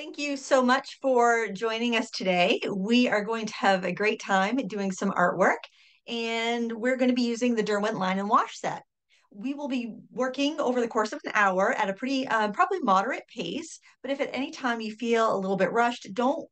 Thank you so much for joining us today. We are going to have a great time doing some artwork, and we're going to be using the Derwent Line and Wash set. We will be working over the course of an hour at a pretty, probably moderate pace, but if at any time you feel a little bit rushed, don't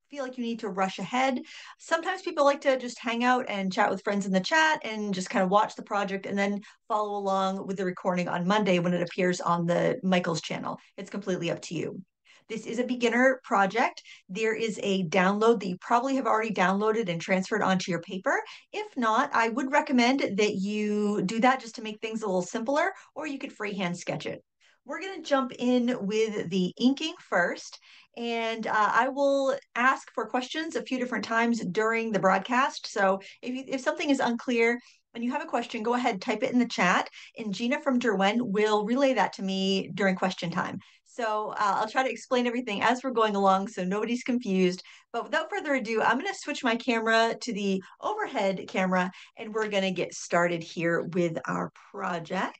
feel like you need to rush ahead. Sometimes people like to just hang out and chat with friends in the chat and just kind of watch the project and then follow along with the recording on Monday when it appears on the Michael's channel. It's completely up to you. This is a beginner project. There is a download that you probably have already downloaded and transferred onto your paper. If not, I would recommend that you do that just to make things a little simpler, or you could freehand sketch it. We're going to jump in with the inking first. And I will ask for questions a few different times during the broadcast. So if something is unclear and you have a question, go ahead, type it in the chat, and Gina from Derwent will relay that to me during question time. So I'll try to explain everything as we're going along so nobody's confused. But without further ado, I'm going to switch my camera to the overhead camera, and we're going to get started here with our project.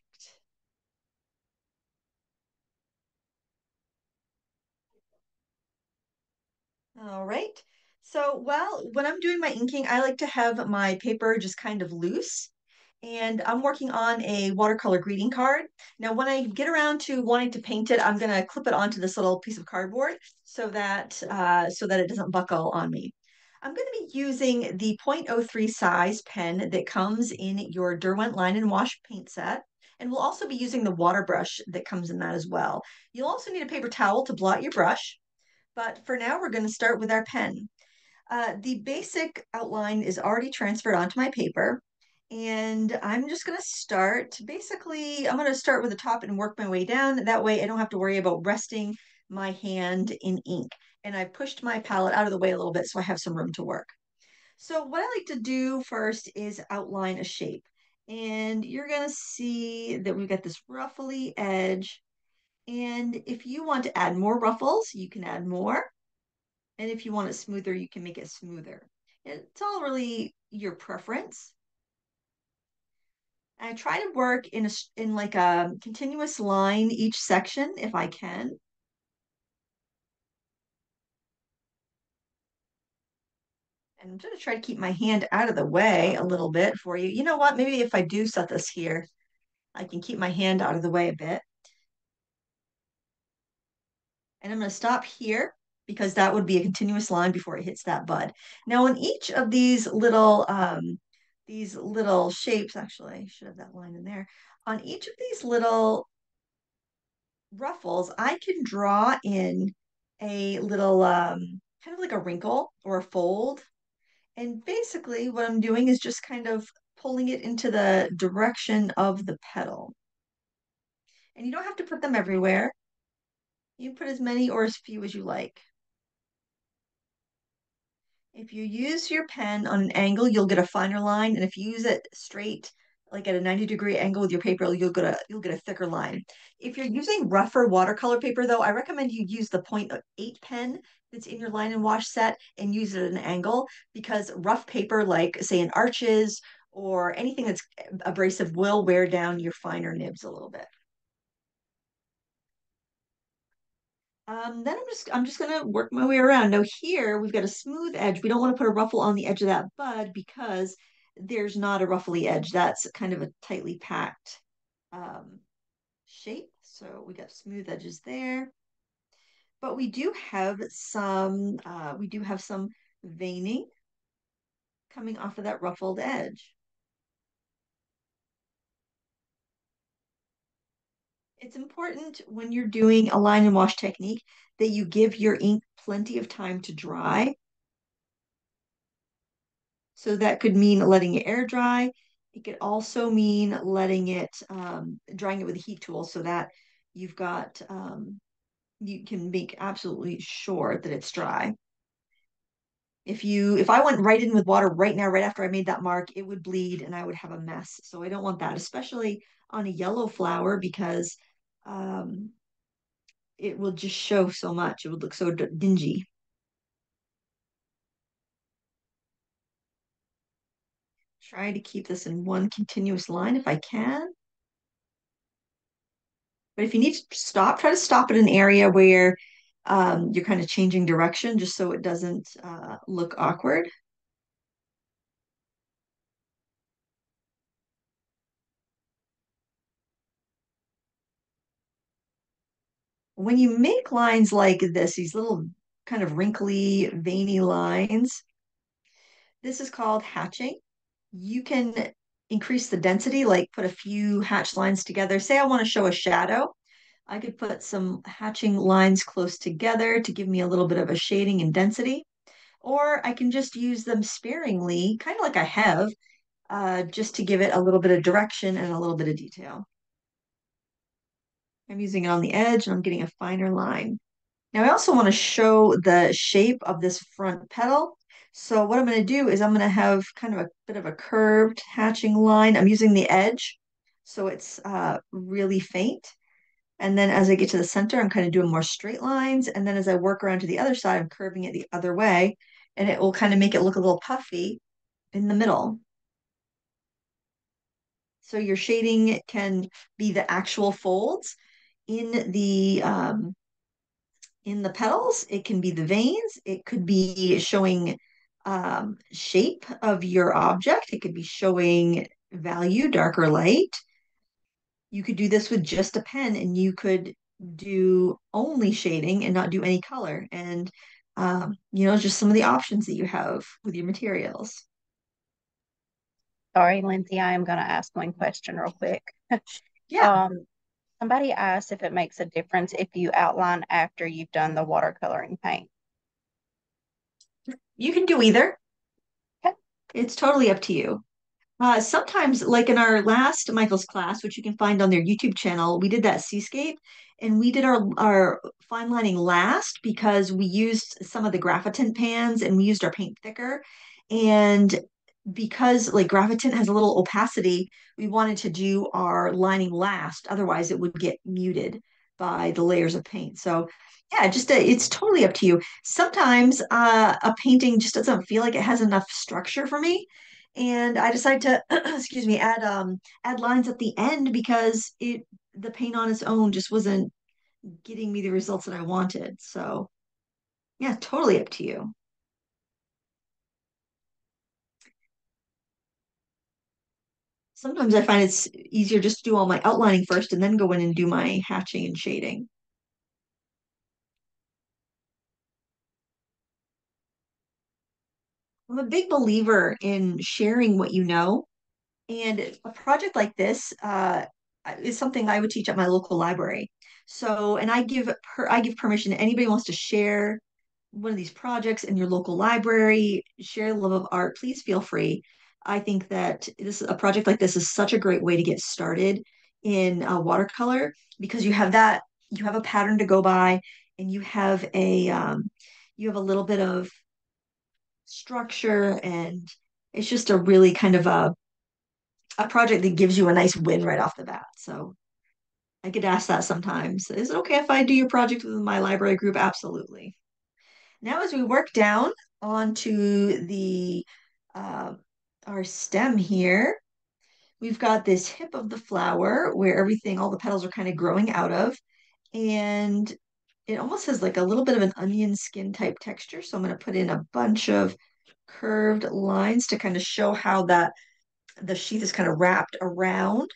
All right. So, well, when I'm doing my inking, I like to have my paper just kind of loose. And I'm working on a watercolor greeting card. Now, when I get around to wanting to paint it, I'm going to clip it onto this little piece of cardboard so that it doesn't buckle on me. I'm going to be using the .03 size pen that comes in your Derwent Line and Wash paint set. And we'll also be using the water brush that comes in that as well. You'll also need a paper towel to blot your brush. But for now, we're going to start with our pen. The basic outline is already transferred onto my paper. And I'm just going to start. Basically, I'm going to start with the top and work my way down. That way, I don't have to worry about resting my hand in ink. And I pushed my palette out of the way a little bit so I have some room to work. So what I like to do first is outline a shape. And you're going to see that we've got this ruffly edge. And if you want to add more ruffles, you can add more. And if you want it smoother, you can make it smoother. It's all really your preference. I try to work in like a continuous line each section if I can. And I'm going to try to keep my hand out of the way a little bit for you. You know what? Maybe if I do set this here, I can keep my hand out of the way a bit. And I'm going to stop here because that would be a continuous line before it hits that bud. Now, on each of these little shapes, actually, I should have that line in there. On each of these little ruffles, I can draw in a little kind of like a wrinkle or a fold. And basically, what I'm doing is just kind of pulling it into the direction of the petal. And you don't have to put them everywhere. You put as many or as few as you like. If you use your pen on an angle, you'll get a finer line, and if you use it straight, like at a 90-degree angle with your paper, you'll get a thicker line. If you're using rougher watercolor paper, though, I recommend you use the .8 pen that's in your line and wash set and use it at an angle because rough paper, like say in arches or anything that's abrasive, will wear down your finer nibs a little bit. Then I'm just gonna work my way around. Now here we've got a smooth edge. We don't want to put a ruffle on the edge of that bud because there's not a ruffly edge. That's kind of a tightly packed um, shape. So we got smooth edges there. But we do have some veining coming off of that ruffled edge. It's important when you're doing a line and wash technique that you give your ink plenty of time to dry. So that could mean letting it air dry. It could also mean drying it with a heat tool so that you've got, you can make absolutely sure that it's dry. If I went right in with water right now, right after I made that mark, it would bleed and I would have a mess. So I don't want that, especially on a yellow flower because um, it will just show so much. It would look so dingy. Try to keep this in one continuous line if I can. But if you need to stop, try to stop at an area where you're kind of changing direction just so it doesn't look awkward. When you make lines like this, these little kind of wrinkly, veiny lines, this is called hatching. You can increase the density, like put a few hatch lines together. Say I want to show a shadow. I could put some hatching lines close together to give me a little bit of a shading and density. Or I can just use them sparingly, kind of like I have, just to give it a little bit of direction and a little bit of detail. I'm using it on the edge and I'm getting a finer line. Now I also want to show the shape of this front petal. So what I'm going to do is I'm going to have kind of a bit of a curved hatching line. I'm using the edge, so it's really faint. And then as I get to the center, I'm kind of doing more straight lines. And then as I work around to the other side, I'm curving it the other way. And it will kind of make it look a little puffy in the middle. So your shading can be the actual folds in the petals. It can be the veins. It could be showing shape of your object. It could be showing value, dark or light. You could do this with just a pen and you could do only shading and not do any color. And, just some of the options that you have with your materials. Sorry, Lindsay, I am going to ask one question real quick. Yeah, Um, Somebody asked if it makes a difference if you outline after you've done the watercoloring paint. you can do either. Okay. It's totally up to you. Sometimes, like in our last Michael's class, which you can find on their YouTube channel, we did that seascape and we did our fine lining last because we used some of the graphitin pans and we used our paint thicker. And because like graphitin has a little opacity, we wanted to do our lining last. Otherwise, it would get muted by the layers of paint. So yeah, just it's totally up to you. Sometimes a painting just doesn't feel like it has enough structure for me and I decided to excuse me add lines at the end because it the paint on its own just wasn't getting me the results that I wanted. So yeah, totally up to you. Sometimes I find it's easier just to do all my outlining first and then go in and do my hatching and shading. I'm a big believer in sharing what you know. And a project like this is something I would teach at my local library. So, and I give permission to anybody who wants to share one of these projects in your local library, share the love of art, please feel free. I think that this a project like this is such a great way to get started in watercolor because you have a pattern to go by, and you have a little bit of structure, and it's just a really kind of a project that gives you a nice win right off the bat. So I get asked that sometimes. Is it okay if I do your project with my library group? Absolutely. Now, as we work down onto the uh, our stem here, we've got this hip of the flower where all the petals are kind of growing out of, and it almost has like a little bit of an onion skin type texture. So I'm going to put in a bunch of curved lines to kind of show how that the sheath is kind of wrapped around.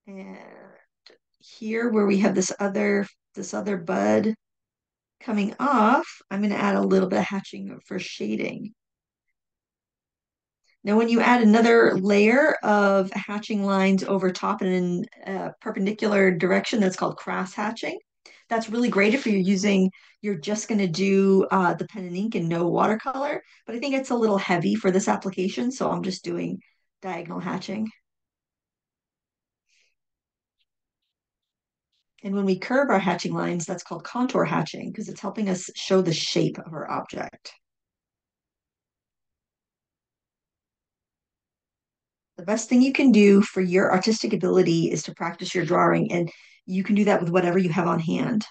And here where we have this other bud coming off, I'm going to add a little bit of hatching for shading. Now, when you add another layer of hatching lines over top in a perpendicular direction, that's called cross hatching. That's really great if you're just going to do the pen and ink and no watercolor. But I think it's a little heavy for this application, so I'm just doing diagonal hatching. And when we curve our hatching lines, that's called contour hatching because it's helping us show the shape of our object. The best thing you can do for your artistic ability is to practice your drawing, and you can do that with whatever you have on hand.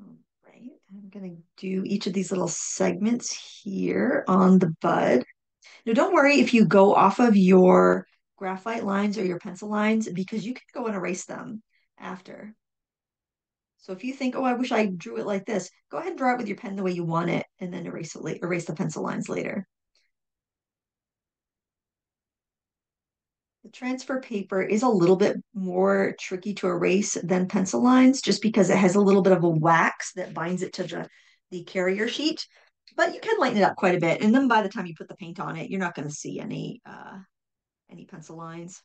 All right, I'm going to do each of these little segments here on the bud. Now, don't worry if you go off of your graphite lines or your pencil lines because you can go and erase them after. So if you think, oh, I wish I drew it like this, go ahead and draw it with your pen the way you want it, and then erase the pencil lines later. The transfer paper is a little bit more tricky to erase than pencil lines just because it has a little bit of a wax that binds it to the carrier sheet. But you can lighten it up quite a bit. And then by the time you put the paint on it, you're not going to see any pencil lines.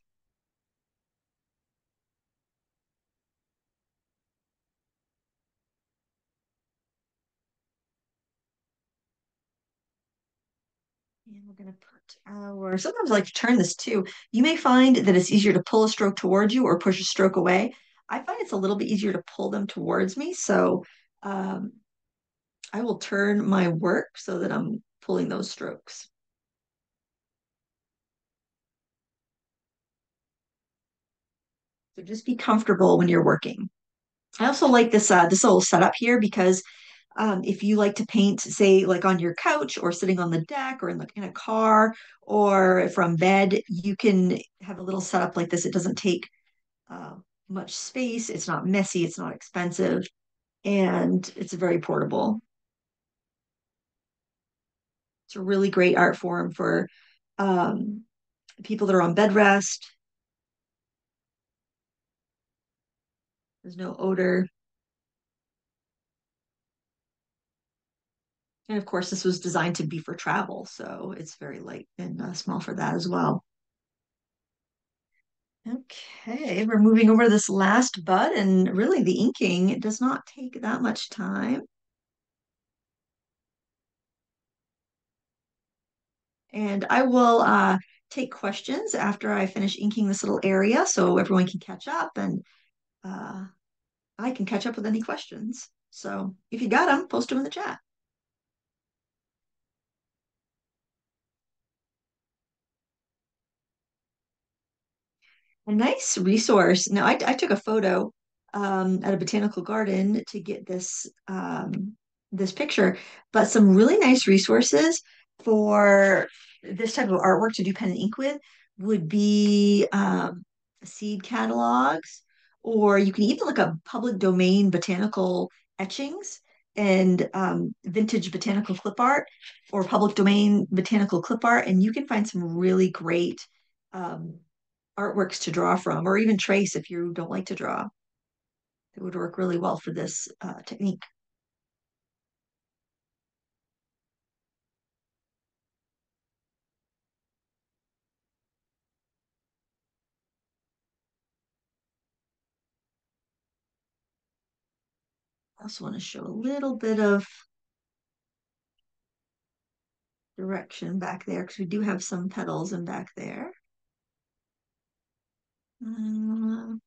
And we're going to put sometimes I like to turn this too. You may find that it's easier to pull a stroke towards you or push a stroke away. I find it's a little bit easier to pull them towards me. So um, I will turn my work so that I'm pulling those strokes. So just be comfortable when you're working. I also like this little setup here because if you like to paint, say like on your couch or sitting on the deck or in a car or from bed, you can have a little setup like this. It doesn't take uh, much space. It's not messy. It's not expensive, and it's very portable. It's a really great art form for um, people that are on bed rest. There's no odor. And of course, this was designed to be for travel, so it's very light and small for that as well. Okay, we're moving over this last bud, and really the inking does not take that much time. And I will take questions after I finish inking this little area so everyone can catch up and uh, I can catch up with any questions. So if you got them, post them in the chat. A nice resource. Now, I took a photo at a botanical garden to get this picture, but some really nice resources for this type of artwork to do pen and ink with would be seed catalogs, or you can even look up public domain botanical etchings and vintage botanical clip art or public domain botanical clip art, and you can find some really great um, artworks to draw from, or even trace if you don't like to draw. It would work really well for this technique. I also want to show a little bit of direction back there because we do have some petals in back there. Um,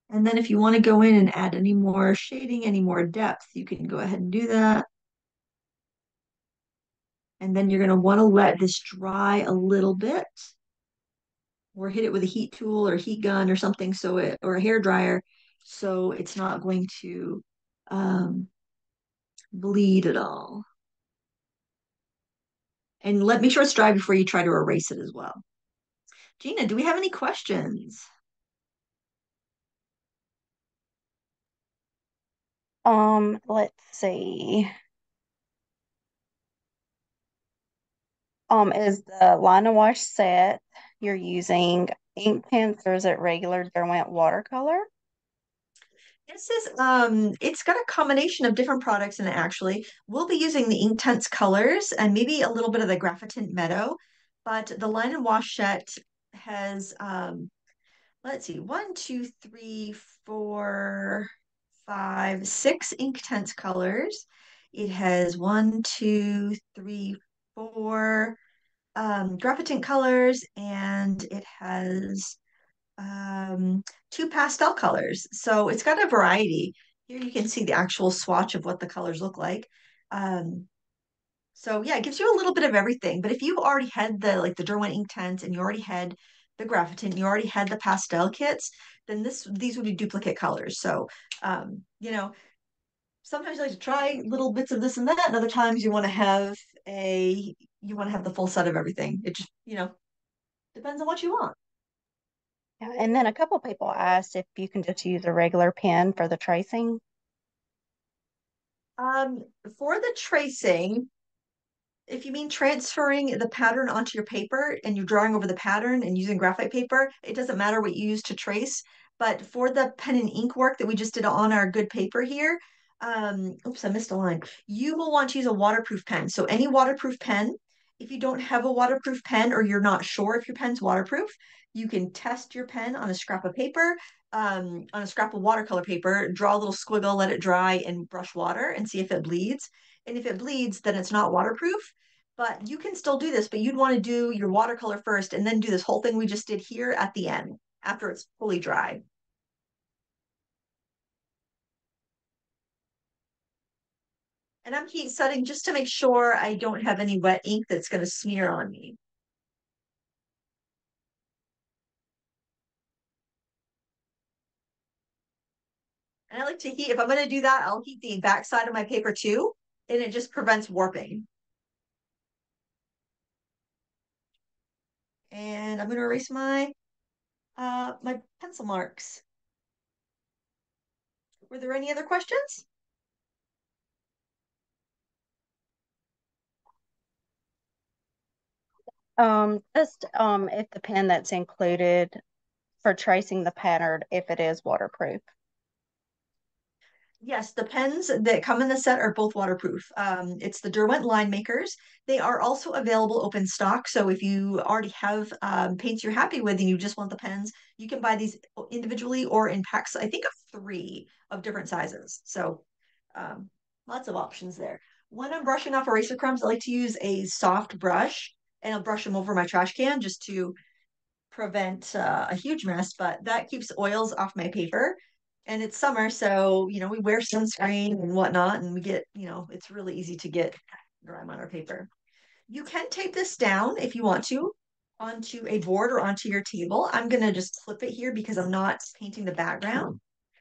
and then if you want to go in and add any more shading, any more depth, you can go ahead and do that. And then you're going to want to let this dry a little bit or hit it with a heat tool or heat gun or something or a hair dryer so it's not going to um, bleed at all. And make sure it's dry before you try to erase it as well. Gina, do we have any questions? Let's see. Is the line and wash set you're using ink pens or is it regular Derwent watercolor? It's got a combination of different products in it actually. We'll be using the Inktense colors and maybe a little bit of the Graphite Meadow, but the line and wash set has let's see, one, two, three, four, five, six Inktense colors. It has one, two, three, four Graphite colors, and it has um, two pastel colors. So it's got a variety. Here you can see the actual swatch of what the colors look like. Um, so yeah, it gives you a little bit of everything. But if you already had the Derwent Inktense and you already had the Graphitin, you already had the pastel kits, then these would be duplicate colors. So, you know, sometimes you like to try little bits of this and that, and other times you want to have the full set of everything. It just, depends on what you want. Yeah, and then a couple people asked if you can just use a regular pen for the tracing. Um, for the tracing, if you mean transferring the pattern onto your paper and you're drawing over the pattern and using graphite paper, it doesn't matter what you use to trace. But for the pen and ink work that we just did on our good paper here, oops, I missed a line. You will want to use a waterproof pen. So any waterproof pen, if you don't have a waterproof pen or you're not sure if your pen's waterproof, you can test your pen on a scrap of paper, on a scrap of watercolor paper, draw a little squiggle, let it dry, and brush water and see if it bleeds. And if it bleeds, then it's not waterproof. But you can still do this, but you'd want to do your watercolor first and then do this whole thing we just did here at the end after it's fully dry. And I'm heat setting just to make sure I don't have any wet ink that's going to smear on me. And I like to heat, if I'm going to do that, I'll heat the back side of my paper too, and it just prevents warping. And I'm going to erase my pencil marks. Were there any other questions? Just if the pen that's included for tracing the pattern, if it is waterproof. Yes, the pens that come in the set are both waterproof. It's the Derwent Line makers. They are also available open stock. So if you already have paints you're happy with and you just want the pens, you can buy these individually or in packs, I think of three of different sizes. So um, lots of options there. When I'm brushing off eraser crumbs, I like to use a soft brush and I'll brush them over my trash can just to prevent a huge mess, but that keeps oils off my paper. And it's summer, so we wear sunscreen and whatnot, and we get, it's really easy to get grime on our paper. You can tape this down if you want to onto a board or onto your table. I'm gonna just clip it here because I'm not painting the background.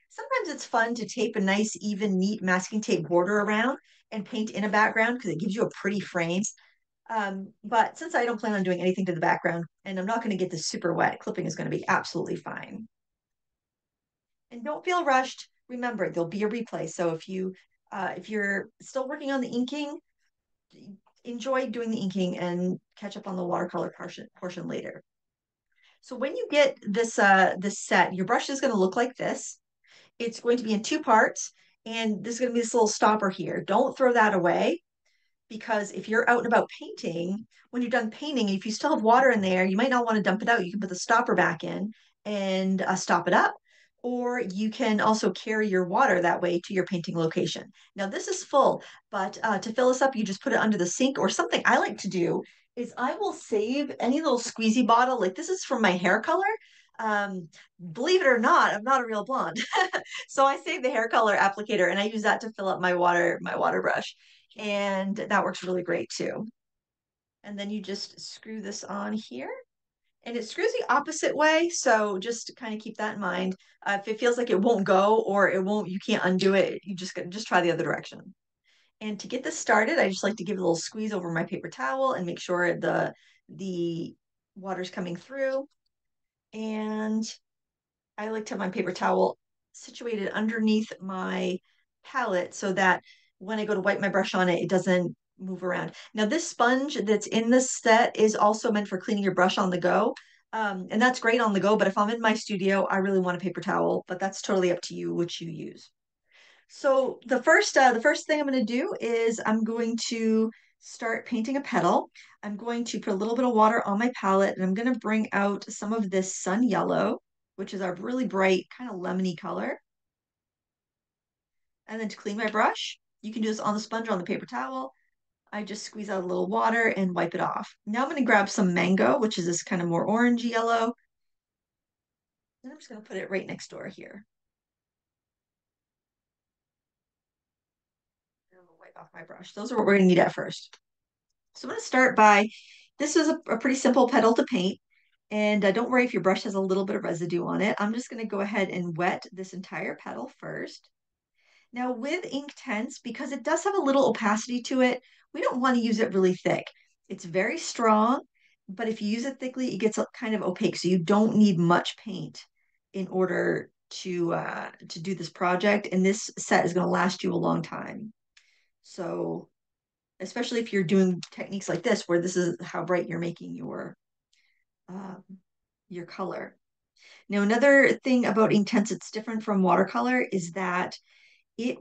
Sometimes it's fun to tape a nice, even, neat masking tape border around and paint in a background because it gives you a pretty frame. But since I don't plan on doing anything to the background and I'm not going to get this super wet, clipping is going to be absolutely fine. And don't feel rushed. Remember, there'll be a replay. So if you're still working on the inking, enjoy doing the inking and catch up on the watercolor portion later. So when you get this set, your brush is going to look like this. It's going to be in two parts, and there's going to be this little stopper here. Don't throw that away because if you're out and about painting, when you're done painting, if you still have water in there, you might not want to dump it out. You can put the stopper back in and stop it up. Or you can also carry your water that way to your painting location. Now, this is full, but to fill this up, you just put it under the sink. Or something I like to do is I will save any little squeezy bottle. Like this is from my hair color. Believe it or not, I'm not a real blonde. So I save the hair color applicator and I use that to fill up my water brush. And that works really great too. And then you just screw this on here. And it screws the opposite way, so just kind of keep that in mind. If it feels like it won't go or you can't undo it, you just try the other direction. And to get this started, I just like to give it a little squeeze over my paper towel and make sure the water's coming through. And I like to have my paper towel situated underneath my palette so that when I go to wipe my brush on it, it doesn't move around. Now, this sponge that's in this set is also meant for cleaning your brush on the go. And that's great on the go, but if I'm in my studio, I really want a paper towel, but that's totally up to you which you use. So the first thing I'm going to do is I'm going to start painting a petal. I'm going to put a little bit of water on my palette and I'm going to bring out some of this sun yellow, which is our really bright kind of lemony color. And then to clean my brush, you can do this on the sponge or on the paper towel. I just squeeze out a little water and wipe it off. Now I'm going to grab some mango, which is this kind of more orangey yellow. And I'm just going to put it right next door here. And I'm going to wipe off my brush. Those are what we're going to need at first. So I'm going to start by, this is a pretty simple petal to paint. And don't worry if your brush has a little bit of residue on it. I'm just going to go ahead and wet this entire petal first. Now with ink tints, because it does have a little opacity to it, we don't want to use it really thick. It's very strong, but if you use it thickly, it gets kind of opaque. So you don't need much paint in order to do this project. And this set is going to last you a long time. So especially if you're doing techniques like this, where this is how bright you're making um, your color. Now, another thing about ink tints that's different from watercolor is that it's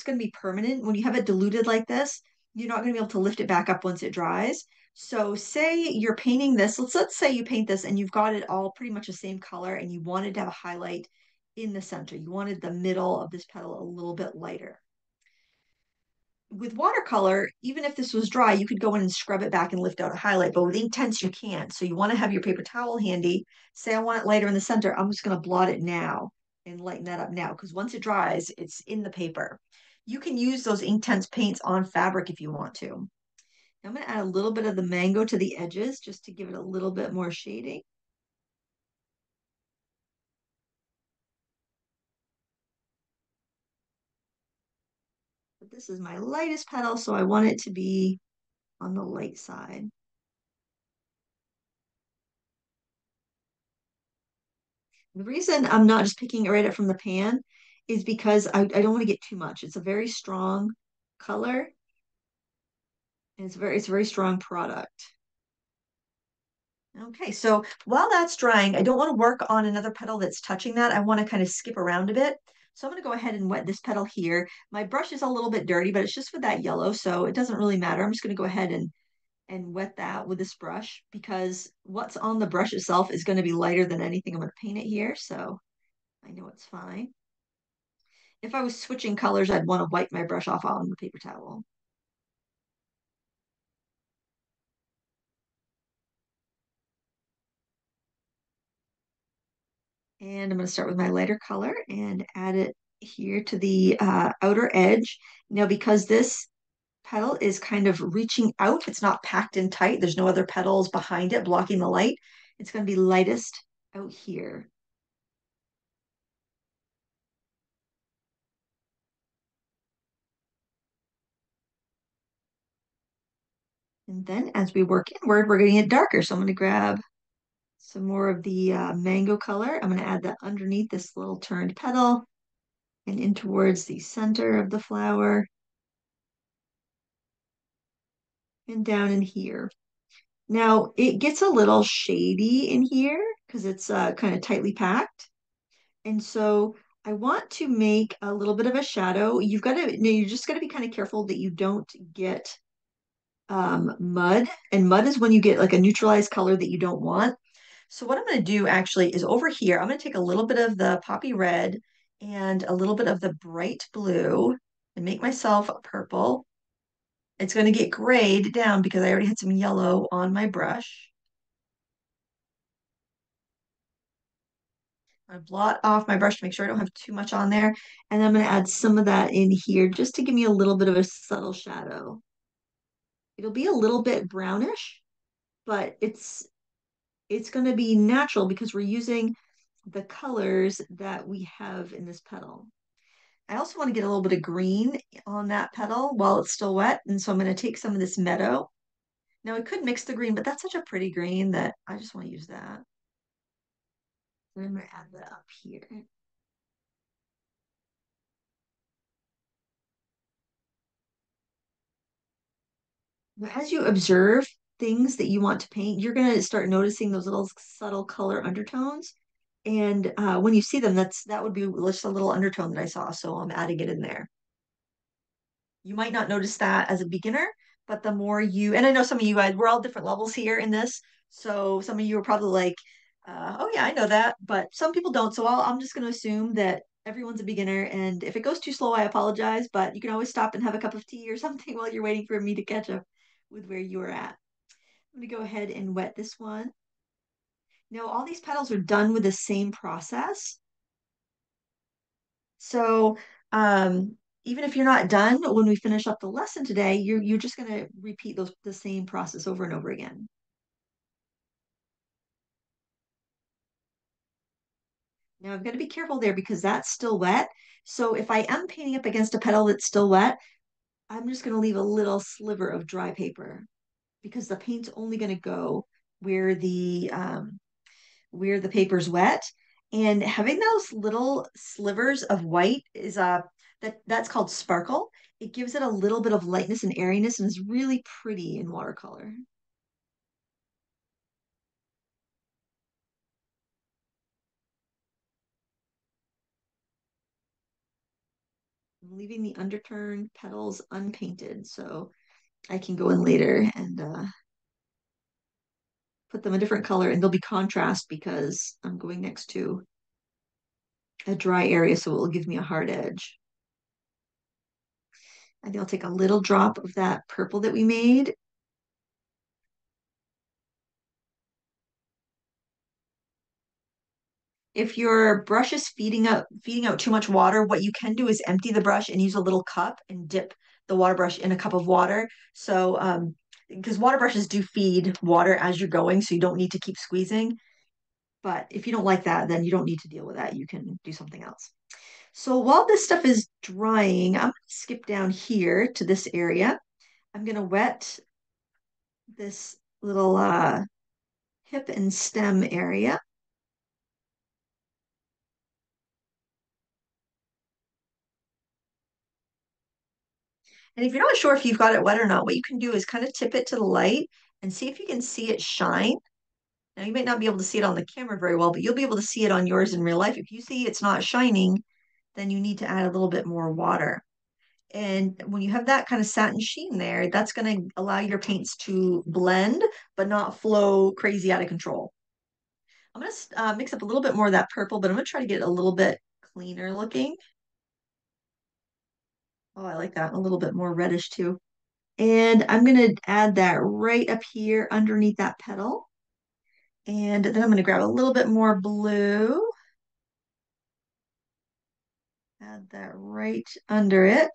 going to be permanent. When you have it diluted like this, you're not going to be able to lift it back up once it dries. So say you're painting this, let's say you paint this and you've got it all pretty much the same color and you wanted to have a highlight in the center. You wanted the middle of this petal a little bit lighter. With watercolor, even if this was dry, you could go in and scrub it back and lift out a highlight, but with ink tints, you can't. So you want to have your paper towel handy. Say I want it lighter in the center, I'm just going to blot it now and lighten that up now, because once it dries, it's in the paper. You can use those ink tints paints on fabric if you want to. I'm going to add a little bit of the mango to the edges just to give it a little bit more shading. But this is my lightest petal, so I want it to be on the light side. The reason I'm not just picking it right up from the pan is because I don't want to get too much. It's a very strong color and it's a very strong product. Okay, so while that's drying, I don't want to work on another petal that's touching that. I want to kind of skip around a bit. So I'm going to go ahead and wet this petal here. My brush is a little bit dirty, but it's just for that yellow, so it doesn't really matter. I'm just going to go ahead and wet that with this brush because what's on the brush itself is going to be lighter than anything I'm going to paint it here, so I know it's fine. If I was switching colors, I'd want to wipe my brush off on the paper towel. And I'm going to start with my lighter color and add it here to the outer edge. Now, because this petal is kind of reaching out, it's not packed in tight. There's no other petals behind it blocking the light. It's going to be lightest out here. And then as we work inward, we're going to get darker. So I'm going to grab some more of the mango color. I'm going to add that underneath this little turned petal and in towards the center of the flower and down in here. Now it gets a little shady in here because it's kind of tightly packed. And so I want to make a little bit of a shadow. You just got to be kind of careful that you don't get mud. And mud is when you get like a neutralized color that you don't want. So what I'm going to do actually is over here, I'm going to take a little bit of the poppy red and a little bit of the bright blue and make myself a purple. It's going to get grayed down because I already had some yellow on my brush. I blot off my brush to make sure I don't have too much on there. And I'm going to add some of that in here just to give me a little bit of a subtle shadow. It'll be a little bit brownish, but it's going to be natural because we're using the colors that we have in this petal. I also want to get a little bit of green on that petal while it's still wet. And so I'm going to take some of this meadow. Now I could mix the green, but that's such a pretty green that I just want to use that. And I'm going to add that up here. Now, as you observe things that you want to paint, you're going to start noticing those little subtle color undertones. And when you see them, that would be just a little undertone that I saw. So I'm adding it in there. You might not notice that as a beginner, but the more and I know some of you guys, we're all different levels here in this. So some of you are probably like, oh yeah, I know that, but some people don't. So I'm just going to assume that everyone's a beginner. And if it goes too slow, I apologize, but you can always stop and have a cup of tea or something while you're waiting for me to catch up with where you are at. I'm going to go ahead and wet this one. Now, all these petals are done with the same process. So, even if you're not done, when we finish up the lesson today, you're just going to repeat the same process over and over again. Now I've got to be careful there because that's still wet. So if I am painting up against a petal that's still wet, I'm just going to leave a little sliver of dry paper because the paint's only going to go where the paper's wet. And having those little slivers of white is that's called sparkle. It gives it a little bit of lightness and airiness and is really pretty in watercolor. I'm leaving the underturned petals unpainted so I can go in later and put them a different color and they'll be contrast because I'm going next to a dry area, so it will give me a hard edge. I think I'll take a little drop of that purple that we made. If your brush is feeding out too much water, what you can do is empty the brush and use a little cup and dip the water brush in a cup of water. So, because water brushes do feed water as you're going, so you don't need to keep squeezing. But if you don't like that, then you don't need to deal with that. You can do something else. So while this stuff is drying, I'm going to skip down here to this area. I'm going to wet this little hip and stem area. And if you're not sure if you've got it wet or not, what you can do is kind of tip it to the light and see if you can see it shine. Now, you might not be able to see it on the camera very well, but you'll be able to see it on yours in real life. If you see it's not shining, then you need to add a little bit more water. And when you have that kind of satin sheen there, that's going to allow your paints to blend, but not flow crazy out of control. I'm going to mix up a little bit more of that purple, but I'm going to try to get it a little bit cleaner looking. Oh, I like that. A little bit more reddish too. And I'm going to add that right up here underneath that petal. And then I'm going to grab a little bit more blue. Add that right under it.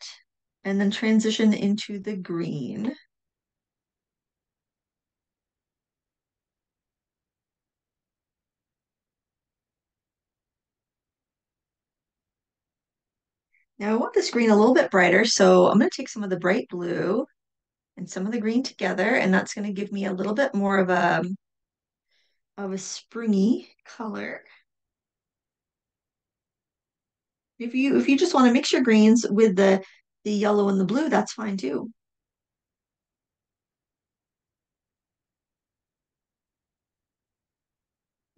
And then transition into the green. Now I want this green a little bit brighter, so I'm going to take some of the bright blue and some of the green together, and that's going to give me a little bit more of a springy color. If you just want to mix your greens with the yellow and the blue, that's fine too.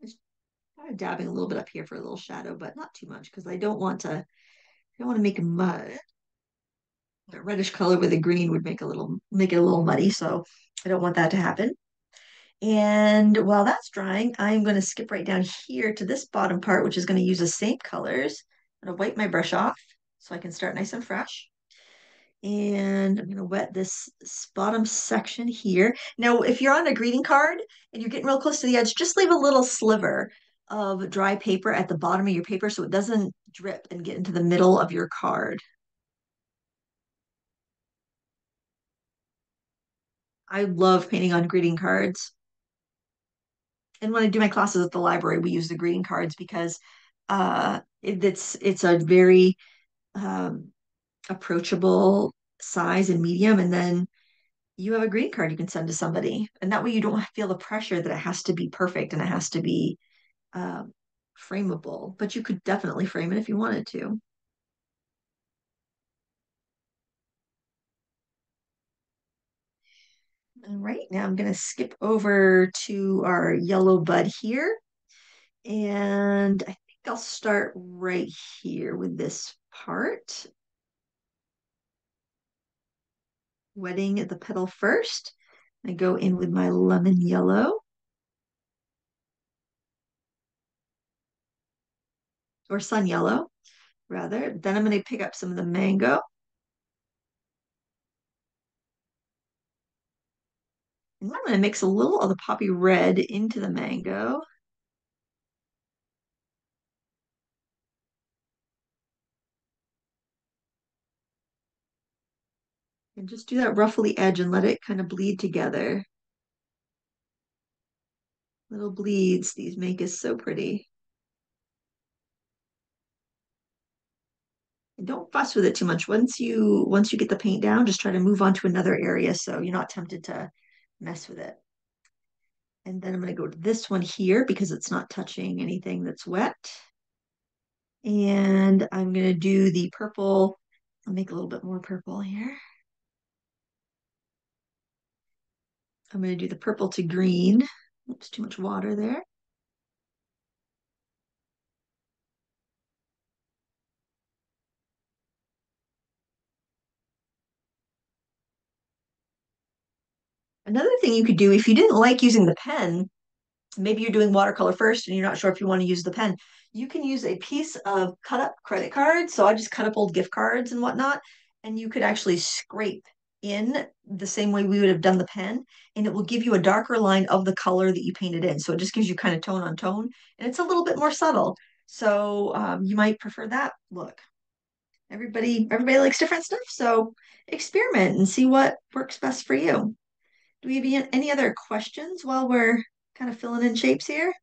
Just kind of dabbing a little bit up here for a little shadow, but not too much because I don't want to make a mud. A reddish color with a green would make it a little muddy, so I don't want that to happen. And while that's drying, I'm going to skip right down here to this bottom part, which is going to use the same colors. I'm going to wipe my brush off so I can start nice and fresh. And I'm going to wet this bottom section here. Now, if you're on a greeting card and you're getting real close to the edge, just leave a little sliver of dry paper at the bottom of your paper so it doesn't drip and get into the middle of your card. I love painting on greeting cards. And when I do my classes at the library, we use the greeting cards because it's a very um, approachable size and medium, and then you have a greeting card you can send to somebody, and that way you don't feel the pressure that it has to be perfect and it has to be um, frameable. But you could definitely frame it if you wanted to. All right, now I'm going to skip over to our yellow bud here, and I think I'll start right here with this part. Wetting the petal first. I go in with my lemon yellow or sun yellow, rather. Then I'm going to pick up some of the mango. And I'm going to mix a little of the poppy red into the mango. And just do that ruffly edge and let it kind of bleed together. Little bleeds, these make us so pretty. don't fuss with it too much. Once you get the paint down, just try to move on to another area so you're not tempted to mess with it. And then I'm going to go to this one here because it's not touching anything that's wet. And I'm going to do the purple. I'll make a little bit more purple here. I'm going to do the purple to green. Oops, too much water there. Another thing you could do if you didn't like using the pen, maybe you're doing watercolor first and you're not sure if you want to use the pen, you can use a piece of cut up credit cards. So I just cut up old gift cards and whatnot, and you could actually scrape in the same way we would have done the pen, and it will give you a darker line of the color that you painted in. So it just gives you kind of tone on tone, and it's a little bit more subtle. So you might prefer that look. Everybody likes different stuff, so experiment and see what works best for you. Do we have any other questions while we're kind of filling in shapes here?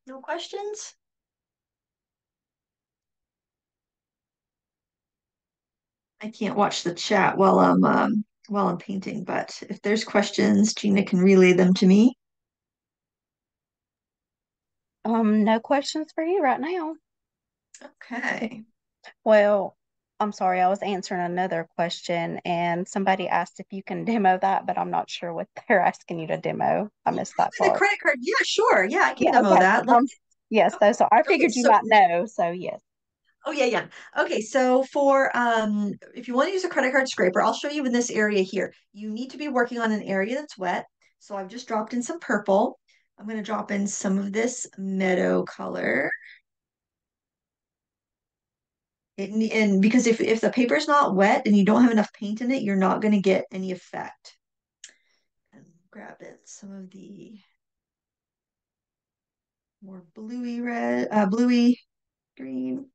No questions? I can't watch the chat while I'm painting, but if there's questions, Gina can relay them to me. No questions for you right now. Okay. Well, I'm sorry, I was answering another question and somebody asked if you can demo that, but I'm not sure what they're asking you to demo. I missed that The part. credit card, yeah, sure. Yeah, I can Yeah, demo okay. that. Yes, so I Okay, figured you so might know, so yes. oh yeah, yeah. Okay, so for if you want to use a credit card scraper, I'll show you in this area here. You need to be working on an area that's wet. So I've just dropped in some purple. I'm going to drop in some of this meadow color. And because if the paper's not wet and you don't have enough paint in it, you're not going to get any effect. And grab in some of the more bluey red, bluey green.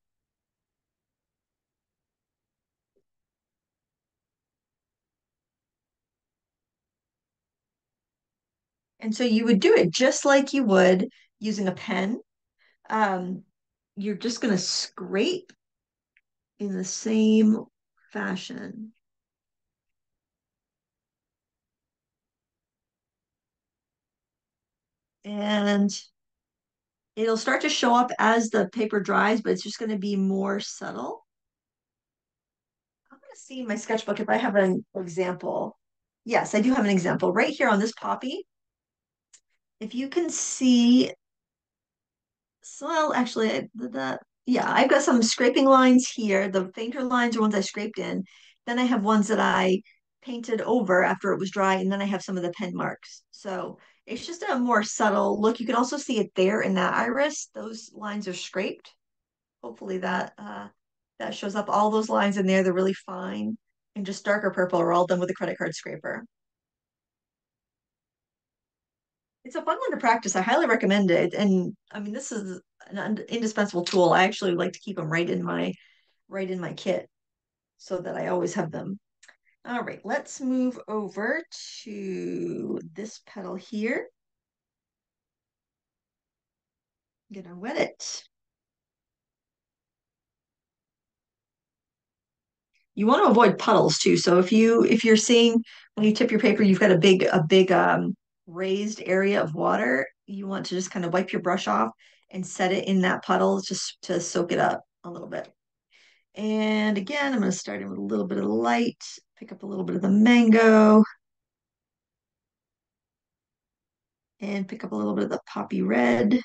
And so you would do it just like you would using a pen. Um, you're just going to scrape in the same fashion. And it'll start to show up as the paper dries, but it's just going to be more subtle. I'm going to see in my sketchbook if I have an example. Yes, I do have an example right here on this poppy. If you can see, so well, actually, yeah, I've got some scraping lines here. The fainter lines are ones I scraped in. Then I have ones that I painted over after it was dry, and then I have some of the pen marks. So it's just a more subtle look. You can also see it there in that iris. Those lines are scraped. Hopefully that shows up. All those lines in there, they're really fine and just darker purple are all done with a credit card scraper. It's a fun one to practice. I highly recommend it. And I mean, this is an indispensable tool. I actually like to keep them right in my kit so that I always have them. All right, let's move over to this petal here. I'm gonna wet it. You want to avoid puddles too. So if you're seeing when you tip your paper, you've got a big raised area of water, you want to just kind of wipe your brush off and set it in that puddle just to soak it up a little bit. And again, I'm going to start in with a little bit of the light, pick up a little bit of the mango, and pick up a little bit of the poppy red.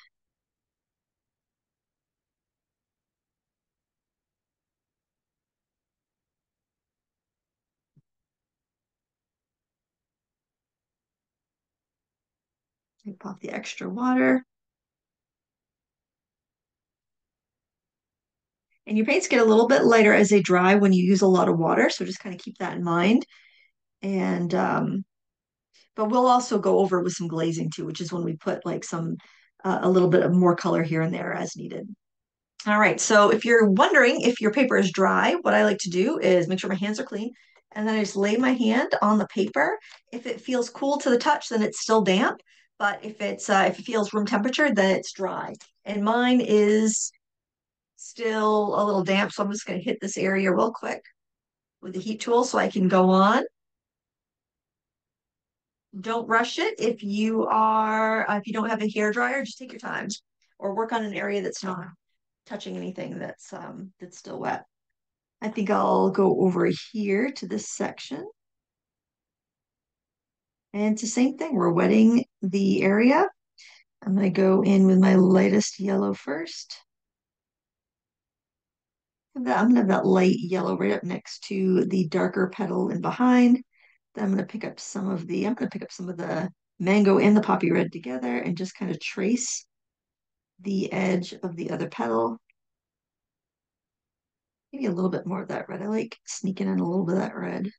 Wipe off the extra water. And your paints get a little bit lighter as they dry when you use a lot of water, so just kind of keep that in mind. And but we'll also go over with some glazing too, which is when we put like a little bit of more color here and there as needed. All right, so if you're wondering if your paper is dry, what I like to do is make sure my hands are clean, and then I just lay my hand on the paper. If it feels cool to the touch, then it's still damp. But if it feels room temperature, then it's dry. And mine is still a little damp, so I'm just going to hit this area real quick with the heat tool so I can go on. Don't rush it. If you don't have a hair dryer, just take your time or work on an area that's not touching anything that's still wet. I think I'll go over here to this section. And it's the same thing. We're wetting the area. I'm going to go in with my lightest yellow first. I'm going to have that light yellow right up next to the darker petal and behind. Then I'm going to pick up some of the mango and the poppy red together and just kind of trace the edge of the other petal. Maybe a little bit more of that red. I like sneaking in a little bit of that red.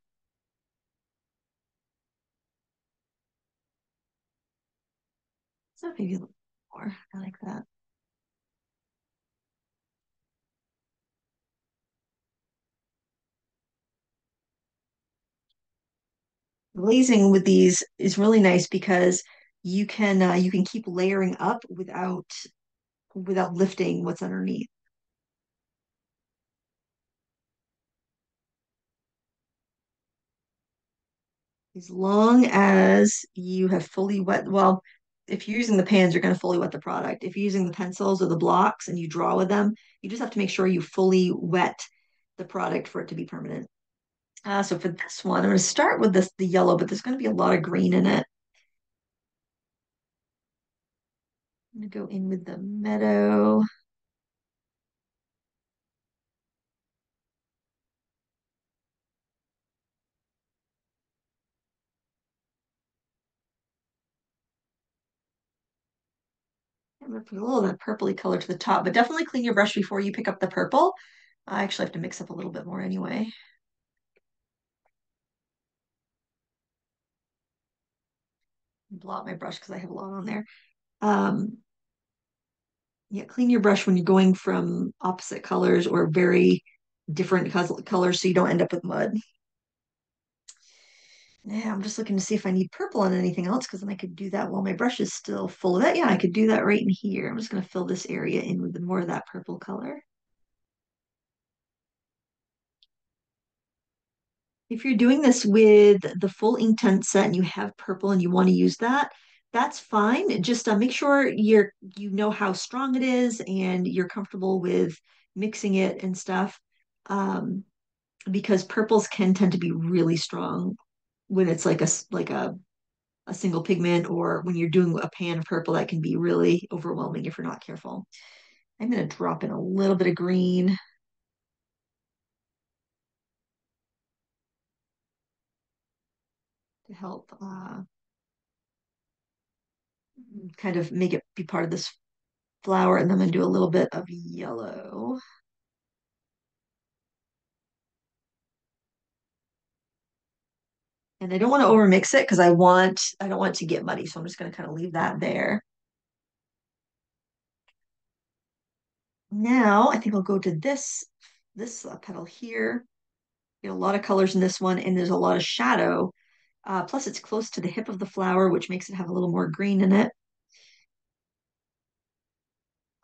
So maybe a little more. I like that. Glazing with these is really nice because you can keep layering up without lifting what's underneath. As long as you have fully wet, well, if you're using the pans, you're going to fully wet the product. If you're using the pencils or the blocks and you draw with them, you just have to make sure you fully wet the product for it to be permanent. So for this one, I'm going to start with the yellow, but there's going to be a lot of green in it. I'm going to go in with the meadow. I'm going to put a little of that purpley color to the top, but definitely clean your brush before you pick up the purple. I actually have to mix up a little bit more anyway. Blot my brush because I have a lot on there. Um, yeah, clean your brush when you're going from opposite colors or very different colors so you don't end up with mud. Yeah, I'm just looking to see if I need purple on anything else because then I could do that while my brush is still full of it. Yeah, I could do that right in here. I'm just going to fill this area in with more of that purple color. If you're doing this with the full Inktense set and you have purple and you want to use that, that's fine. Just make sure you know how strong it is and you're comfortable with mixing it and stuff. Because purples can tend to be really strong when it's like a single pigment or when you're doing a pan of purple that can be really overwhelming if you're not careful. I'm going to drop in a little bit of green to help kind of make it be part of this flower, and then I'm going to do a little bit of yellow. And I don't want to overmix it because I don't want it to get muddy, so I'm just going to kind of leave that there. Now I think I'll go to this petal here. Get a lot of colors in this one, and there's a lot of shadow. Plus, it's close to the hip of the flower, which makes it have a little more green in it.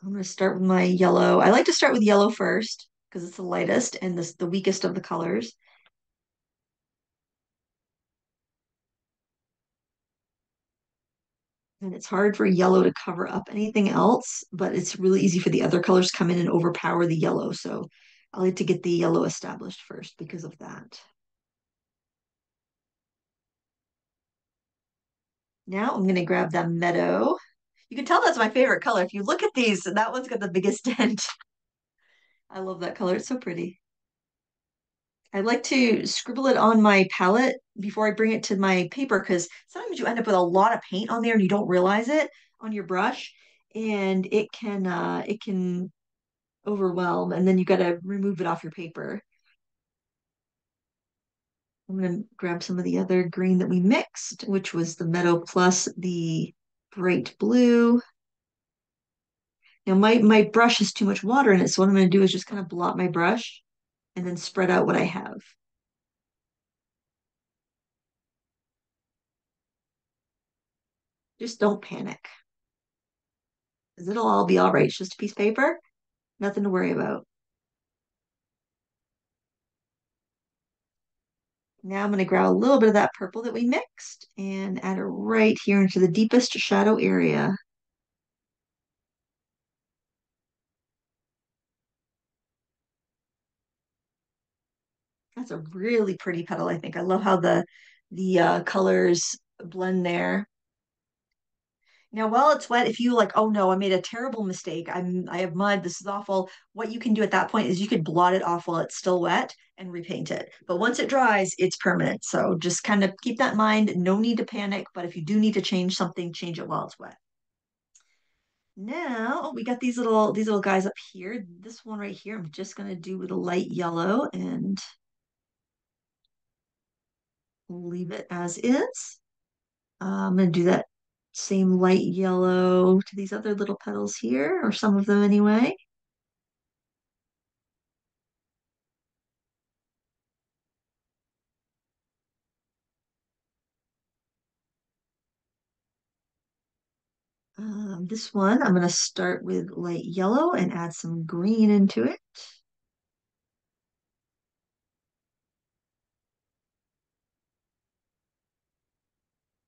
I'm going to start with my yellow. I like to start with yellow first because it's the lightest and the weakest of the colors. And it's hard for yellow to cover up anything else, but it's really easy for the other colors to come in and overpower the yellow. So I like to get the yellow established first because of that. Now I'm going to grab that meadow. You can tell that's my favorite color. If you look at these, that one's got the biggest dent. I love that color. It's so pretty. I like to scribble it on my palette before I bring it to my paper because sometimes you end up with a lot of paint on there and you don't realize it on your brush, and it can overwhelm, and then you got to remove it off your paper. I'm going to grab some of the other green that we mixed, which was the meadow plus the bright blue. Now my brush has too much water in it, so what I'm going to do is just kind of blot my brush and then spread out what I have. Just don't panic, because it'll all be all right. It's just a piece of paper, nothing to worry about. Now I'm going to grab a little bit of that purple that we mixed and add it right here into the deepest shadow area. That's a really pretty petal, I think. I love how the colors blend there. Now, while it's wet, if you like, oh no, I made a terrible mistake. I have mud. This is awful. What you can do at that point is you could blot it off while it's still wet and repaint it. But once it dries, it's permanent. So just kind of keep that in mind. No need to panic, but if you do need to change something, change it while it's wet. Now we got these little guys up here. This one right here, I'm just gonna do with a light yellow and leave it as is. I'm gonna do that same light yellow to these other little petals here, or some of them anyway. This one, I'm gonna start with light yellow and add some green into it.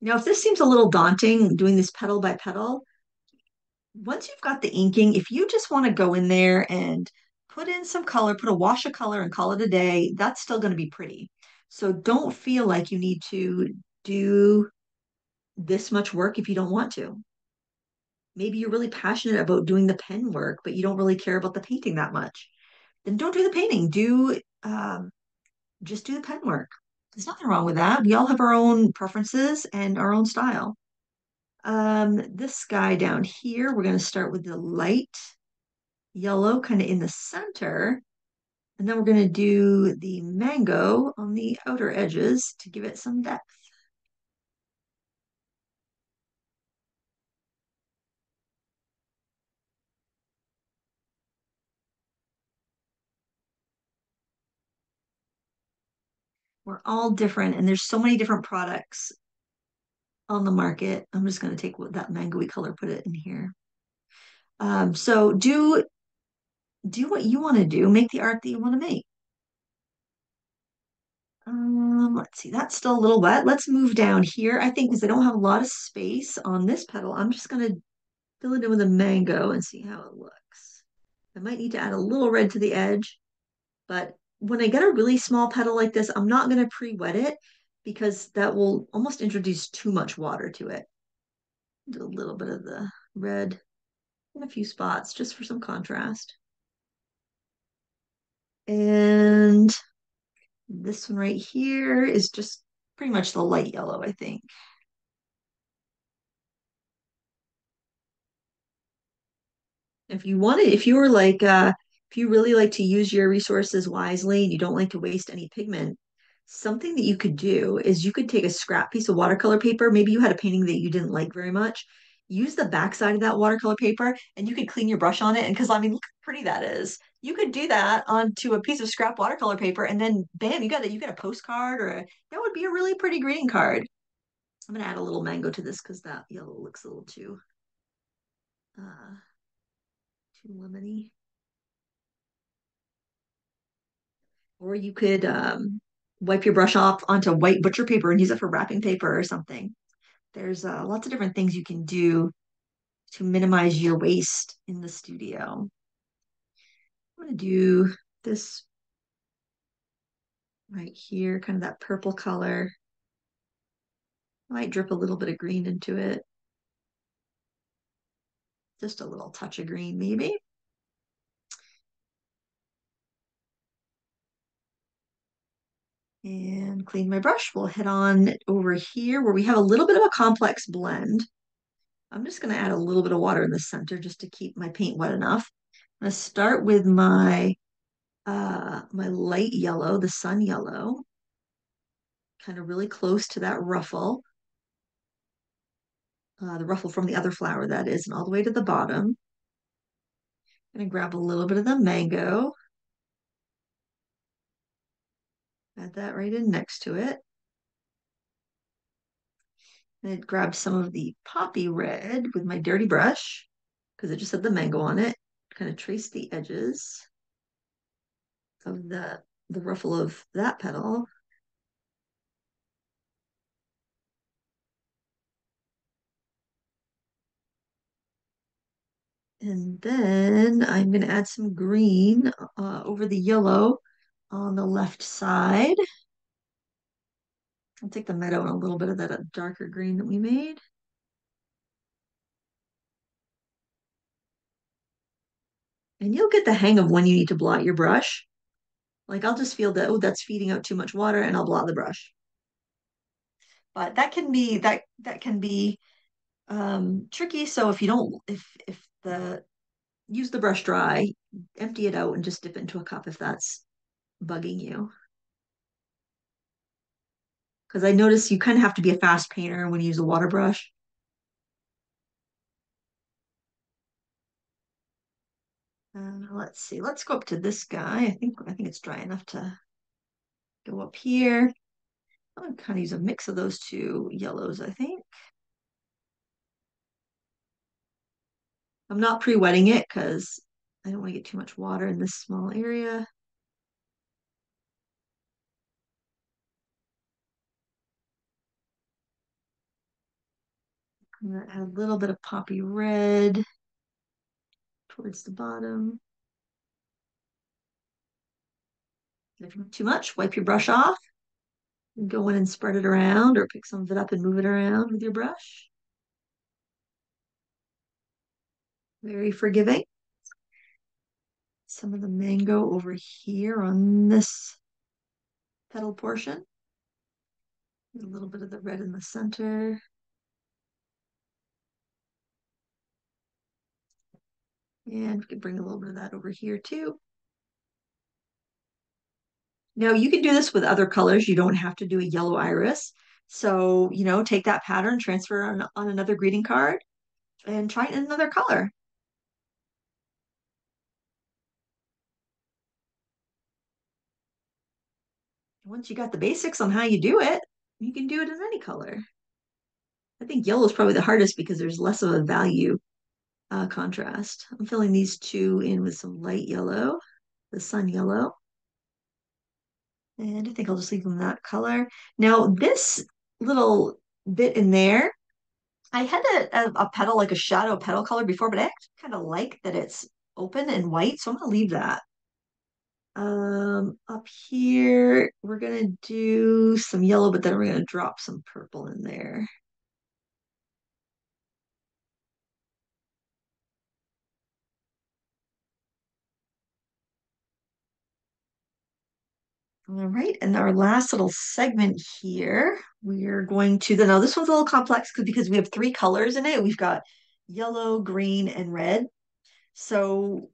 Now, if this seems a little daunting, doing this petal by petal, once you've got the inking, if you just want to go in there and put in some color, put a wash of color and call it a day, that's still going to be pretty. So don't feel like you need to do this much work if you don't want to. Maybe you're really passionate about doing the pen work, but you don't really care about the painting that much. Then don't do the painting. Do just do the pen work. There's nothing wrong with that. We all have our own preferences and our own style. This guy down here, we're going to start with the light yellow kind of in the center. And then we're going to do the mango on the outer edges to give it some depth. We're all different, and there's so many different products on the market. I'm just going to take that mango-y color, put it in here. So do what you want to do. Make the art that you want to make. Let's see, that's still a little wet. Let's move down here. I think because I don't have a lot of space on this petal, I'm just going to fill it in with a mango and see how it looks. I might need to add a little red to the edge, but when I get a really small petal like this, I'm not going to pre-wet it because that will almost introduce too much water to it. Do a little bit of the red in a few spots just for some contrast. And this one right here is just pretty much the light yellow, I think. If you want it, if you were like, if you really like to use your resources wisely and you don't like to waste any pigment, something that you could do is you could take a scrap piece of watercolor paper. Maybe you had a painting that you didn't like very much. Use the backside of that watercolor paper and you could clean your brush on it. And because I mean, look how pretty that is. You could do that onto a piece of scrap watercolor paper and then bam, you got a postcard that would be a really pretty greeting card. I'm gonna add a little mango to this because that yellow looks a little uh too lemony. Or you could wipe your brush off onto white butcher paper and use it for wrapping paper or something. There's lots of different things you can do to minimize your waste in the studio. I'm going to do this right here, kind of that purple color. I might drip a little bit of green into it. Just a little touch of green, maybe. And clean my brush. We'll head on over here where we have a little bit of a complex blend. I'm just going to add a little bit of water in the center just to keep my paint wet enough. I'm going to start with my light yellow, the sun yellow, kind of really close to that ruffle, the ruffle from the other flower that is, and all the way to the bottom. I'm going to grab a little bit of the mango, add that right in next to it. I grabbed some of the poppy red with my dirty brush because it just had the mango on it. Kind of trace the edges of the ruffle of that petal. And then I'm going to add some green over the yellow on the left side. I'll take the meadow and a little bit of that darker green that we made. And you'll get the hang of when you need to blot your brush. Like I'll just feel that, oh, that's feeding out too much water and I'll blot the brush. But that can be tricky. So if you don't, if the use the brush dry, empty it out and just dip it into a cup if that's bugging you. Because I notice you kind of have to be a fast painter when you use a water brush. Let's see. Let's go up to this guy. I think it's dry enough to go up here. I'm kind of use a mix of those two yellows, I think. I'm not pre-wetting it because I don't want to get too much water in this small area. I'm gonna add a little bit of poppy red towards the bottom. If you have too much, wipe your brush off and go in and spread it around or pick some of it up and move it around with your brush. Very forgiving. Some of the mango over here on this petal portion. A little bit of the red in the center. And we can bring a little bit of that over here too. Now you can do this with other colors. You don't have to do a yellow iris. So, take that pattern, transfer it on another greeting card and try it in another color. Once you got the basics on how you do it, you can do it in any color. I think yellow is probably the hardest because there's less of a value contrast. I'm filling these two in with some light yellow, the sun yellow. And I think I'll just leave them that color. Now, this little bit in there, I had a petal, like a shadow petal color before, but I actually kind of like that it's open and white, so I'm gonna leave that. Up here, we're gonna do some yellow, but then we're gonna drop some purple in there. All right, and our last little segment here, we're going to now this one's a little complex because we have three colors in it. We've got yellow, green, and red. So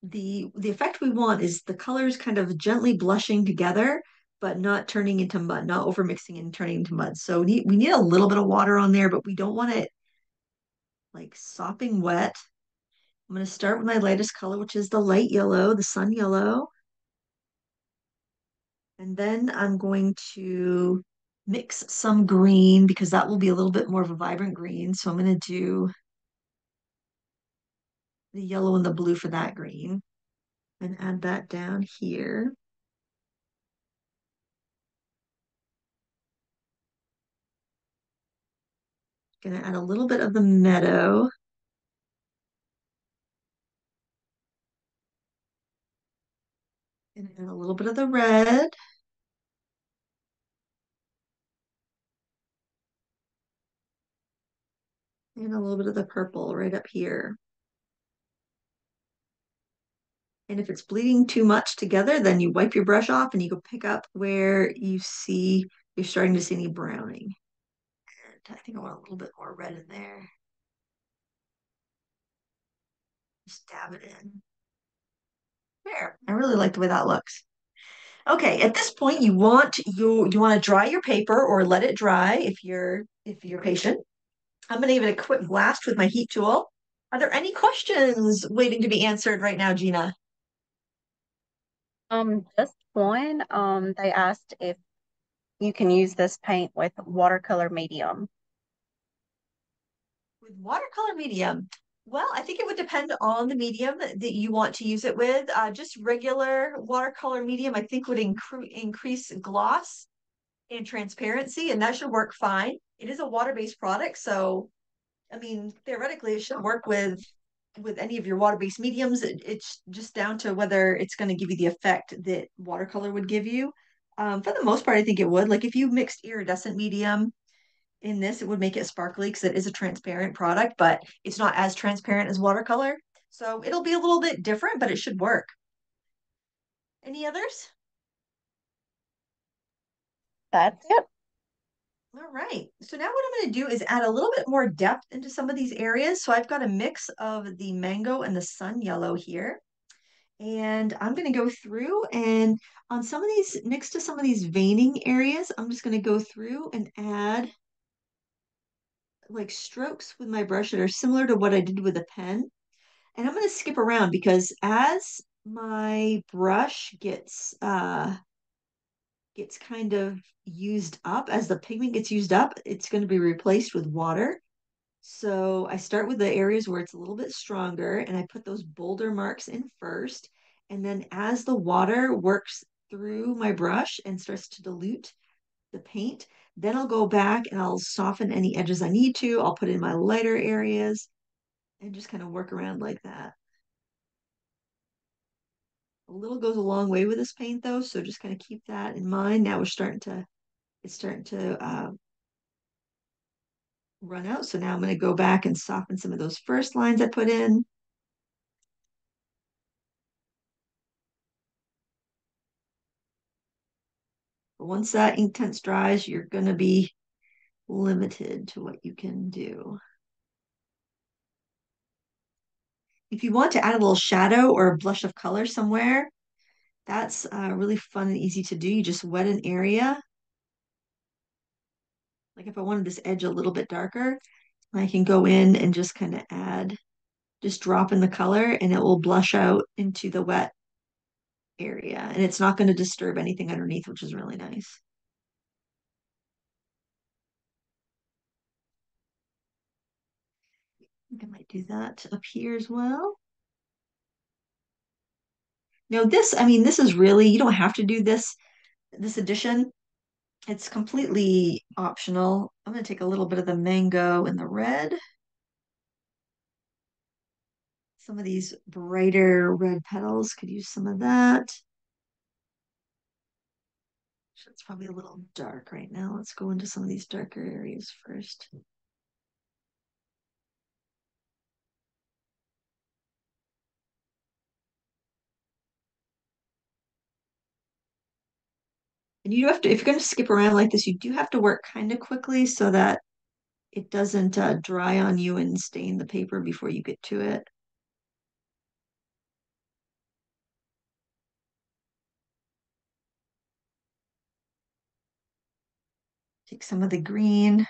the effect we want is the colors kind of gently blushing together, but not turning into mud, not over mixing and turning into mud. So we need a little bit of water on there, but we don't want it like sopping wet. I'm going to start with my lightest color, which is the light yellow, the sun yellow. And then I'm going to mix some green because that will be a little bit more of a vibrant green. So I'm going to do the yellow and the blue for that green and add that down here. Gonna add a little bit of the meadow. And add a little bit of the red. And a little bit of the purple right up here. And if it's bleeding too much together, then you wipe your brush off and you go pick up where you see you're starting to see any browning. And I think I want a little bit more red in there. Just dab it in. There. I really like the way that looks. Okay, at this point you want to dry your paper or let it dry if you're patient. I'm going to give it a quick blast with my heat tool. Are there any questions waiting to be answered right now, Gina? Just one. They asked if you can use this paint with watercolor medium. With watercolor medium, well, I think it would depend on the medium that you want to use it with. Just regular watercolor medium, I think would increase gloss and transparency, and that should work fine. It is a water-based product, so I mean, theoretically, it should work with any of your water-based mediums. It's just down to whether it's going to give you the effect that watercolor would give you. For the most part, I think it would. Like if you mixed iridescent medium in this, it would make it sparkly because it is a transparent product, but it's not as transparent as watercolor. So it'll be a little bit different, but it should work. Any others? That's it. All right. So now what I'm going to do is add a little bit more depth into some of these areas. So I've got a mix of the mango and the sun yellow here. And I'm going to go through and on some of these, next to some of these veining areas, I'm just going to go through and add like strokes with my brush that are similar to what I did with a pen. And I'm going to skip around because as my brush gets kind of used up, as the pigment gets used up, it's going to be replaced with water. So I start with the areas where it's a little bit stronger and I put those bolder marks in first. And then as the water works through my brush and starts to dilute the paint, then I'll go back and I'll soften any edges I need to. I'll put in my lighter areas and just kind of work around like that. A little goes a long way with this paint though, so just kind of keep that in mind. Now it's starting to run out. So now I'm going to go back and soften some of those first lines I put in. But once that Inktense dries, you're going to be limited to what you can do. If you want to add a little shadow or a blush of color somewhere, that's really fun and easy to do. You just wet an area. Like if I wanted this edge a little bit darker, I can go in and just kind of just drop in the color and it will blush out into the wet area. And it's not going to disturb anything underneath, which is really nice. I think I might do that up here as well. Now this, I mean, this is really, you don't have to do this addition. It's completely optional. I'm going to take a little bit of the mango and the red. Some of these brighter red petals could use some of that. It's probably a little dark right now. Let's go into some of these darker areas first. And you do have to, if you're going to skip around like this, you do have to work kind of quickly so that it doesn't dry on you and stain the paper before you get to it. Take some of the green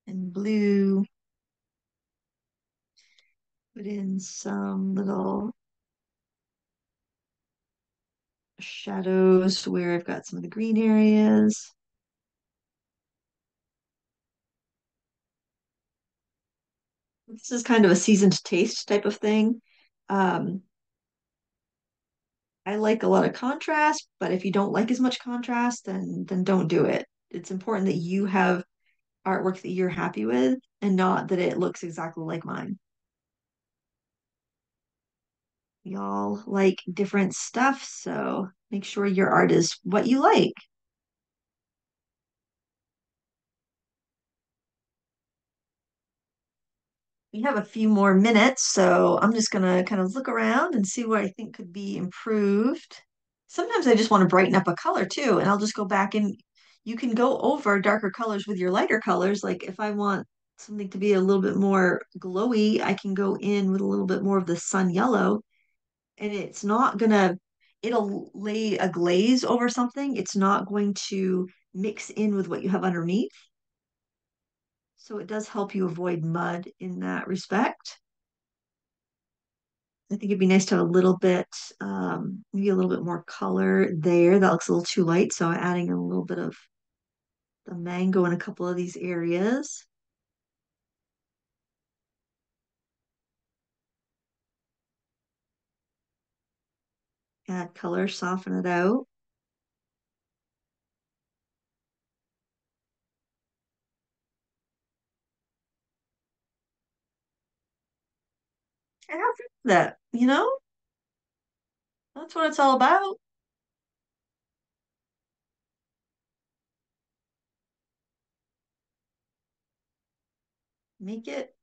and blue, put in some little shadows where I've got some of the green areas. This is kind of a seasoned taste type of thing. Um, I like a lot of contrast, but if you don't like as much contrast, then don't do it. It's important that you have artwork that you're happy with and not that it looks exactly like mine. Y'all like different stuff, so make sure your art is what you like. We have a few more minutes, so I'm just gonna kind of look around and see what I think could be improved. Sometimes I just want to brighten up a color too, and I'll just go back and you can go over darker colors with your lighter colors. Like if I want something to be a little bit more glowy, I can go in with a little bit more of the sun yellow, and it's not gonna, it'll lay a glaze over something. It's not going to mix in with what you have underneath. So it does help you avoid mud in that respect. I think it'd be nice to have a little bit, maybe a little bit more color there. That looks a little too light, so adding a little bit of the mango in a couple of these areas. Add color, soften it out. And have fun with that, that's what it's all about. Make it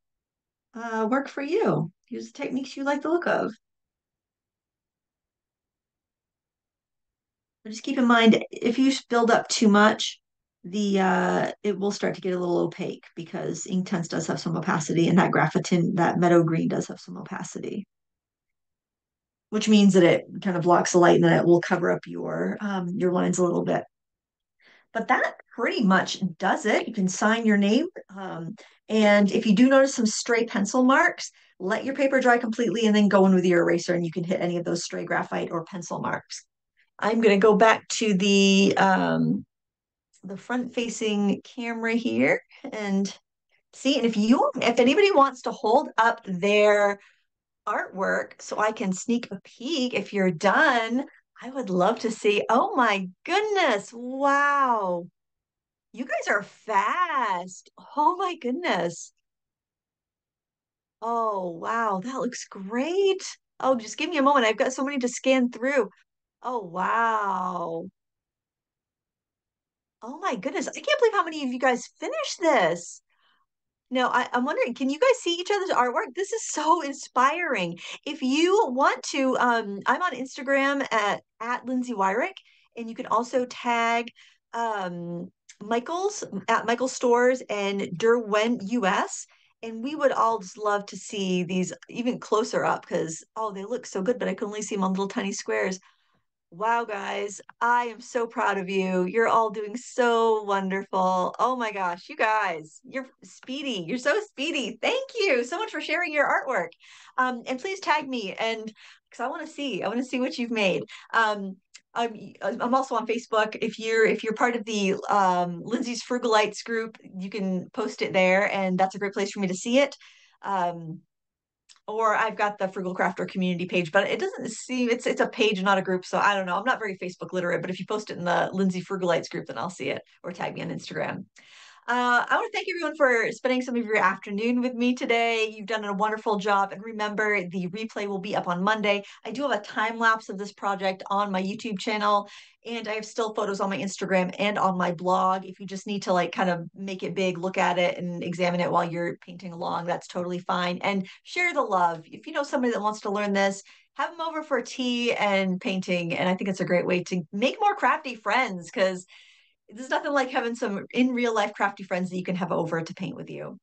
work for you. Use the techniques you like the look of. But just keep in mind, if you build up too much, the it will start to get a little opaque because Inktense does have some opacity, and that graphitin, that meadow green, does have some opacity, which means that it kind of blocks the light and then it will cover up your lines a little bit. But that pretty much does it. You can sign your name. And if you do notice some stray pencil marks, let your paper dry completely and then go in with your eraser and you can hit any of those stray graphite or pencil marks. I'm going to go back to the front facing camera here and see. And if anybody wants to hold up their artwork so I can sneak a peek if you're done, I would love to see. Oh my goodness. Wow. You guys are fast. Oh my goodness. Oh, wow. That looks great. Oh, just give me a moment. I've got so many to scan through. Oh, wow. Oh my goodness. I can't believe how many of you guys finished this. No, I'm wondering, can you guys see each other's artwork? This is so inspiring. If you want to, I'm on Instagram at Lindsay Wyrick, and you can also tag um, Michael's at Michael's Stores and Derwent US. And we would all just love to see these even closer up because, oh, they look so good, but I can only see them on little tiny squares. Wow, guys, I am so proud of you. You're all doing so wonderful. Oh my gosh, you guys, you're speedy. You're so speedy. Thank you so much for sharing your artwork. And please tag me and because I want to see what you've made. I'm also on Facebook. If you're part of the Lindsay's Frugalites group, you can post it there, and that's a great place for me to see it. Um, or I've got the Frugal Crafter community page, but it doesn't seem it's a page, not a group. So I don't know. I'm not very Facebook literate, but if you post it in the Lindsay Frugalites group, then I'll see it or tag me on Instagram. I want to thank everyone for spending some of your afternoon with me today. You've done a wonderful job. And remember, the replay will be up on Monday. I do have a time lapse of this project on my YouTube channel, and I have still photos on my Instagram and on my blog. If you just need to like kind of make it big, look at it and examine it while you're painting along, that's totally fine. And share the love. If you know somebody that wants to learn this, have them over for tea and painting. And I think it's a great way to make more crafty friends because there's nothing like having some in real life crafty friends that you can have over to paint with you.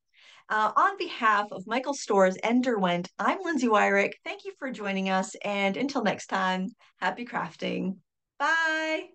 On behalf of Michael Stores and Derwent, I'm Lindsay Wyrick. Thank you for joining us. And until next time, happy crafting. Bye.